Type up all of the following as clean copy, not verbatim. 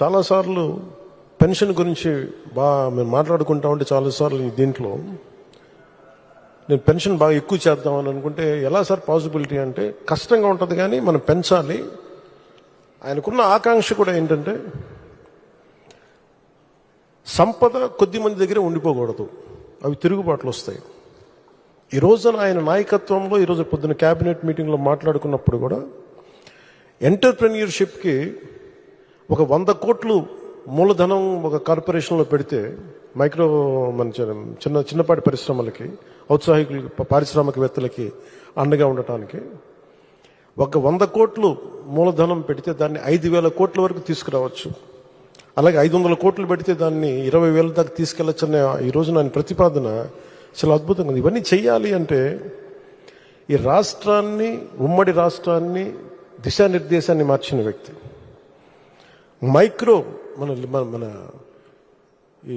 చాలాసార్లు పెన్షన్ గురించి మేము మాట్లాడుకుంటా ఉంటే చాలాసార్లు దీంట్లో నేను పెన్షన్ బాగా ఎక్కువ చేద్దామని అనుకుంటే ఎలా సార్ పాసిబిలిటీ అంటే కష్టంగా ఉంటుంది, కానీ మనం పెంచాలి. ఆయనకున్న ఆకాంక్ష కూడా ఏంటంటే సంపద కొద్ది మంది దగ్గర ఉండిపోకూడదు, అవి తిరుగుబాట్లు వస్తాయి. ఈ రోజున ఆయన నాయకత్వంలో ఈరోజు పొద్దున్న క్యాబినెట్ మీటింగ్లో మాట్లాడుకున్నప్పుడు కూడా ఎంటర్ప్రెన్యూర్షిప్కి ఒక 100 కోట్లు మూలధనం ఒక కార్పొరేషన్లో పెడితే మైక్రో మన చిన్నపాటి పరిశ్రమలకి, ఔత్సాహికులకి, పారిశ్రామికవేత్తలకి అండగా ఉండటానికి ఒక 100 కోట్లు మూలధనం పెడితే దాన్ని 5,000 కోట్ల వరకు తీసుకురావచ్చు. అలాగే 500 కోట్లు పెడితే దాన్ని 20,000 దాకా తీసుకెళ్లొచ్చన్న ఈ రోజు నా ప్రతిపాదన చాలా అద్భుతంగా ఉంది. ఇవన్నీ చెయ్యాలి అంటే ఈ రాష్ట్రాన్ని, ఉమ్మడి రాష్ట్రాన్ని దిశానిర్దేశాన్ని మార్చిన వ్యక్తి, మైక్రో మన ఈ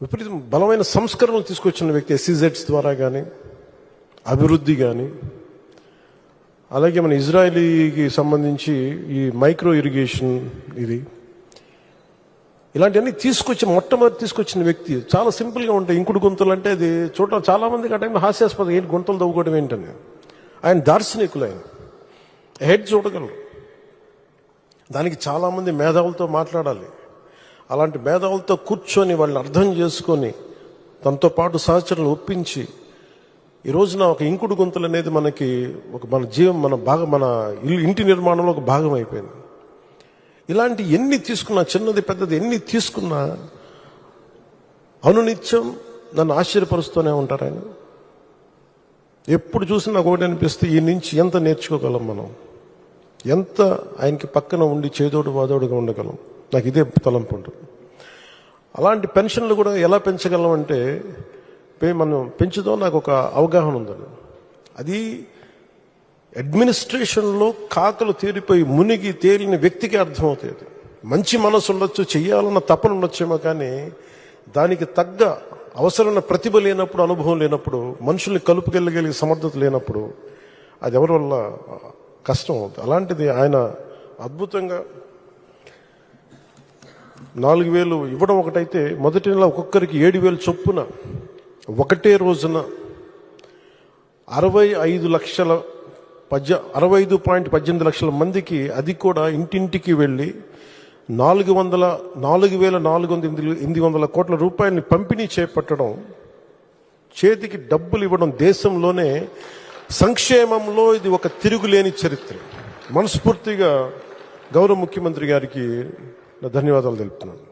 విపరీతం బలమైన సంస్కరణలు తీసుకొచ్చిన వ్యక్తి, SEZs ద్వారా కానీ అభివృద్ధి కానీ, అలాగే మన ఇజ్రాయలీకి సంబంధించి ఈ మైక్రో ఇరిగేషన్ ఇలాంటివన్నీ మొట్టమొదటి తీసుకొచ్చిన వ్యక్తి. చాలా సింపుల్గా ఉంటాయి. ఇంకుడు గుంతలు అంటే అది చూడటం చాలా మందికి ఆ టైంలో హాస్యాస్పదం, ఏంటి గుంతలు తవ్వుకోవడం ఏంటని. ఆయన దార్శనికులు, ఆయన హెడ్ చూడగలరు. దానికి చాలామంది మేధావులతో మాట్లాడాలి. అలాంటి మేధావులతో కూర్చొని వాళ్ళని అర్థం చేసుకొని తనతో పాటు సహచరులు ఒప్పించి ఈ రోజున ఒక ఇంకుడు గుంతలు అనేది మనకి మన ఇంటి నిర్మాణంలో ఒక భాగం అయిపోయింది. ఇలాంటి ఎన్ని తీసుకున్నా, చిన్నది పెద్దది ఎన్ని తీసుకున్నా అనునిత్యం నన్ను ఆశ్చర్యపరుస్తూనే ఉంటారు ఆయన. ఎప్పుడు చూసినా నాకు ఒకటి అనిపిస్తే ఈ నుంచి ఎంత నేర్చుకోగలం మనం, ఎంత ఆయనకి పక్కన ఉండి చేదోడు వాదోడుగా ఉండగలం. నాకు ఇదే తలంపు ఉంటుంది. అలాంటి పెన్షన్లు కూడా ఎలా పెంచగలం అంటే మనం పెంచుదాం, నాకు ఒక అవగాహన ఉందని. అది అడ్మినిస్ట్రేషన్లో కాకలు తీరిపోయి మునిగి తేలిన వ్యక్తికి అర్థమవుతుంది. మంచి మనసు ఉండొచ్చు, చెయ్యాలన్న తపన ఉండొచ్చేమో, కానీ దానికి తగ్గ అవసరమైన ప్రతిభ లేనప్పుడు, అనుభవం లేనప్పుడు, మనుషుల్ని కలుపుకెళ్ళగలిగే సమర్థత లేనప్పుడు అది ఎవరి వల్ల కష్టం అవుతుంది. అలాంటిది ఆయన అద్భుతంగా 4,000 ఇవ్వడం ఒకటైతే, మొదటి నెల ఒక్కొక్కరికి 7,000 చొప్పున ఒకటే రోజున 65.18 లక్షల మందికి, అది కూడా ఇంటింటికి వెళ్ళి 4,400 కోట్ల రూపాయలని పంపిణీ చేపట్టడం, చేతికి డబ్బులు ఇవ్వడం, దేశంలోనే సంక్షేమంలో ఇది ఒక తిరుగులేని చరిత్ర. మనస్ఫూర్తిగా గౌరవ ముఖ్యమంత్రి గారికి ధన్యవాదాలు తెలుపుతున్నాను.